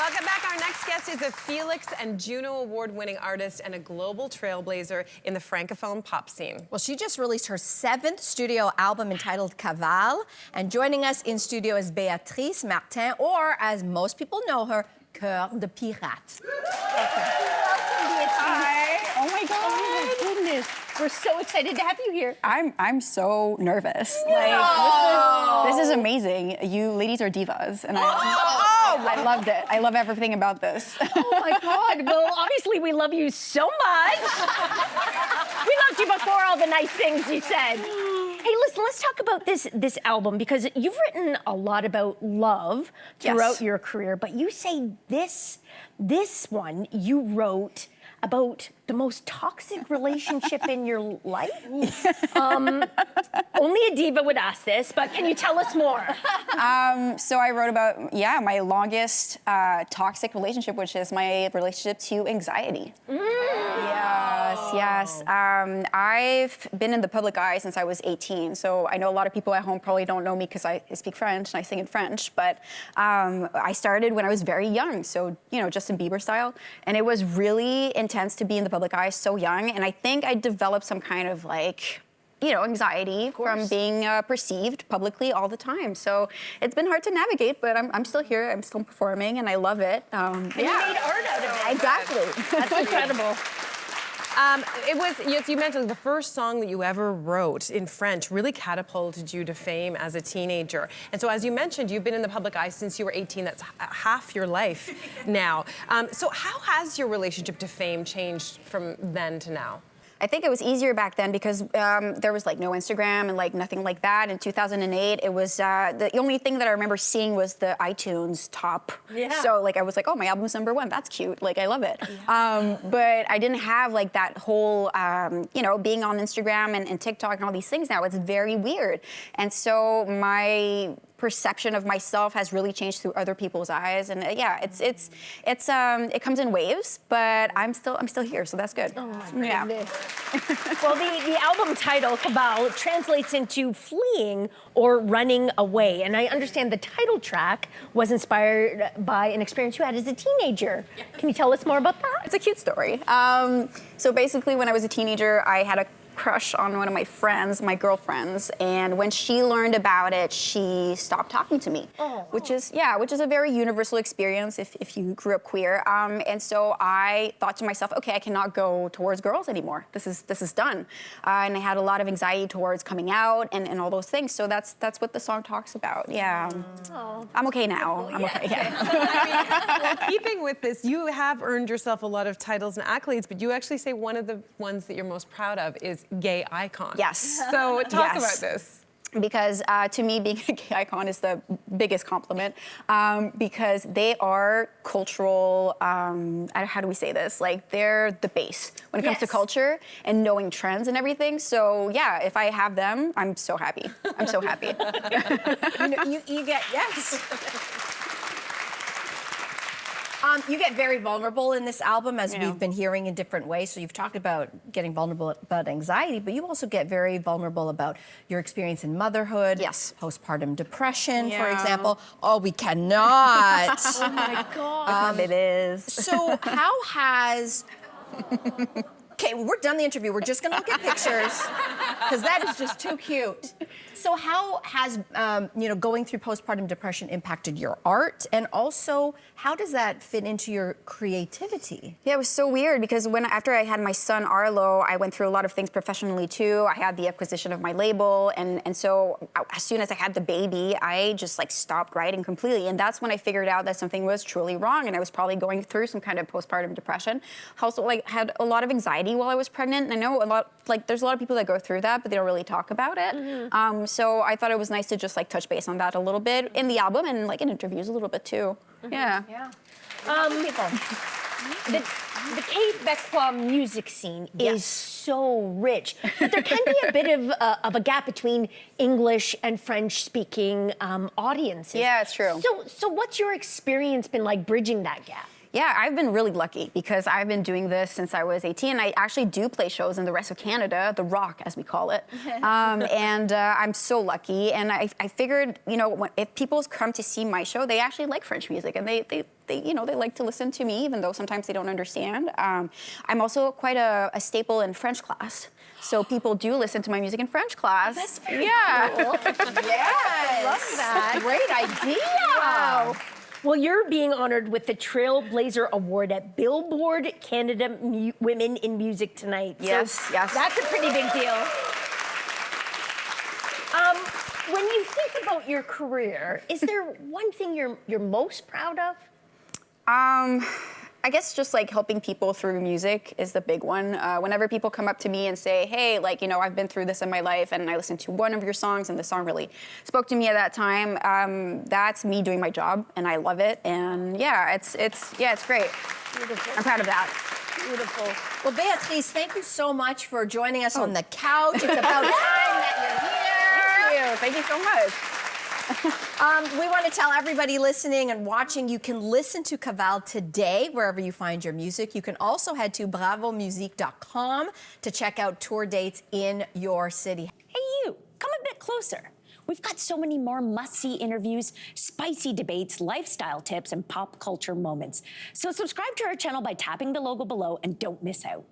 Welcome back. Our next guest is a Felix and Juno Award-winning artist and a global trailblazer in the francophone pop scene. Well, she just released her 7th studio album entitled Cavale, and joining us in studio is Béatrice Martin, or as most people know her, Cœur de Pirate. Hi. Oh my God. Oh my goodness. We're so excited to have you here. I'm so nervous. Like, this is amazing. You ladies are divas, and I loved it. I love everything about this. Oh my God. Well, obviously we love you so much. We loved you before all the nice things you said. Hey, listen, let's talk about this album, because you've written a lot about love throughout your career, but you say this one you wrote about the most toxic relationship in your life? Only a diva would ask this, but can you tell us more? So I wrote about, my longest toxic relationship, which is my relationship to anxiety. Yes. I've been in the public eye since I was 18, so I know a lot of people at home probably don't know me because I speak French and I sing in French, but I started when I was very young, so, Justin Bieber style, and it was really intense to be in the public eye so young, and I think I developed some kind of anxiety from being perceived publicly all the time. So it's been hard to navigate, but I'm still here, I'm still performing, and I love it. And you made art out of it. Exactly. That's incredible. It was, as you mentioned, the first song that you ever wrote in French really catapulted you to fame as a teenager. And so, as you mentioned, you've been in the public eye since you were 18. That's half your life now. So how has your relationship to fame changed from then to now? I think it was easier back then because there was no Instagram and nothing like that. In 2008, it was the only thing that I remember seeing was the iTunes top. Yeah. So I was like, oh, my album's #1. That's cute. I love it. Yeah. But I didn't have that whole, being on Instagram and TikTok and all these things now. It's very weird. And so my perception of myself has really changed through other people's eyes, and it comes in waves, but I'm still here, so that's good. Oh my goodness. Well, the album title Cavale translates into fleeing or running away, and I understand the title track was inspired by an experience you had as a teenager. Can you tell us more about that? It's a cute story. So basically, when I was a teenager, I had a crush on one of my friends, my girlfriends, and when she learned about it, she stopped talking to me, which is a very universal experience if you grew up queer. And so I thought to myself, okay, I cannot go towards girls anymore. This is done. And I had a lot of anxiety towards coming out and all those things. So that's what the song talks about. Yeah. I'm okay now. I'm okay. Yeah. Well, keeping with this, you have earned yourself a lot of titles and accolades, but you actually say one of the ones that you're most proud of is gay icon. Yes. So talk about this. Because to me, being a gay icon is the biggest compliment, because they are cultural, how do we say this? They're the base when it comes to culture and knowing trends and everything. So yeah, if I have them, I'm so happy. I'm so happy. You get, yes. You get very vulnerable in this album, as we've been hearing in different ways. So you've talked about getting vulnerable about anxiety, but you also get very vulnerable about your experience in motherhood, postpartum depression, for example. Oh, we cannot. Oh my God. It is. So how has... Okay, we're done the interview. We're just gonna look at pictures, because that is just too cute. So how has, going through postpartum depression impacted your art? And also, how does that fit into your creativity? Yeah, it was so weird because after I had my son, Arlo, I went through a lot of things professionally too. I had the acquisition of my label. And so as soon as I had the baby, I just stopped writing completely. And that's when I figured out that something was truly wrong. And I was probably going through some kind of postpartum depression. I also had a lot of anxiety while I was pregnant. And I know there's a lot of people that go through that, but they don't really talk about it. So I thought it was nice to just touch base on that a little bit in the album and in interviews a little bit too. Yeah. The Quebecois music scene is so rich, but there can be a bit of a gap between English and French-speaking audiences. Yeah, it's true. So what's your experience been like bridging that gap? Yeah, I've been really lucky because I've been doing this since I was 18. I actually do play shows in the rest of Canada, the Rock, as we call it. And I'm so lucky. And I figured, you know, if people come to see my show, they actually like French music, and they you know, they like to listen to me, even though sometimes they don't understand. I'm also quite a staple in French class. So people do listen to my music in French class. That's very cool. Yes. Love that. Great idea. Wow. Well, you're being honored with the Trailblazer Award at Billboard Canada Women in Music tonight. Yes, yes. That's a pretty big deal. When you think about your career, is there one thing you're most proud of? I guess just like helping people through music is the big one. Whenever people come up to me and say, hey, like, you know, I've been through this in my life and I listened to one of your songs and the song really spoke to me at that time, that's me doing my job and I love it. And yeah, it's great. Beautiful. I'm proud of that. Beautiful. Well, Béatrice, thank you so much for joining us on the couch. It's about time that you're here. Thank you so much. We want to tell everybody listening and watching, you can listen to Cavale today wherever you find your music. You can also head to bravomusique.com to check out tour dates in your city. Hey, you, come a bit closer. We've got so many more must-see interviews, spicy debates, lifestyle tips, and pop culture moments. So subscribe to our channel by tapping the logo below and don't miss out.